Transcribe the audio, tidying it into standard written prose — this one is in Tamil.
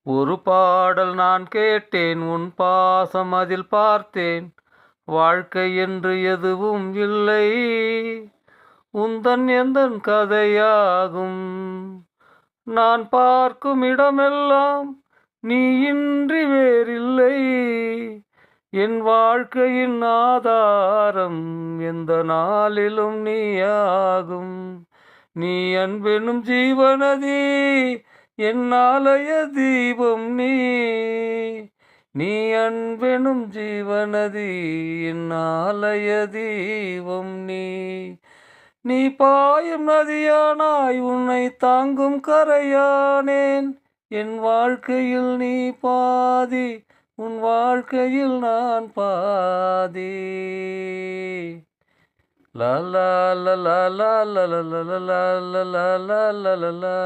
ஒரு பாடல் நான் கேட்டேன், உன் பாசம் அதில் பார்த்தேன். வாழ்க்கை என்று எதுவும் இல்லை, உந்தன் எந்தன் கதையாகும். நான் பார்க்கும் இடமெல்லாம் நீ இன்றி வேறில்லை. என் வாழ்க்கையின் ஆதாரம் எந்த நாளிலும் நீயாகும். நீ அன்பெனும் ஜீவனதி, என் ஆலய தீபம் நீ. நீ அன்பெனும் ஜீவனதி, என் ஆலய தீபம் நீ. நீ பாயும் நதியானாய், உன்னை தாங்கும் கரையானேன். என் வாழ்க்கையில் நீ பாதி, உன் வாழ்க்கையில் நான் பாதி. லா லா லா லா லா லா லா லா லா லா லா லா லா.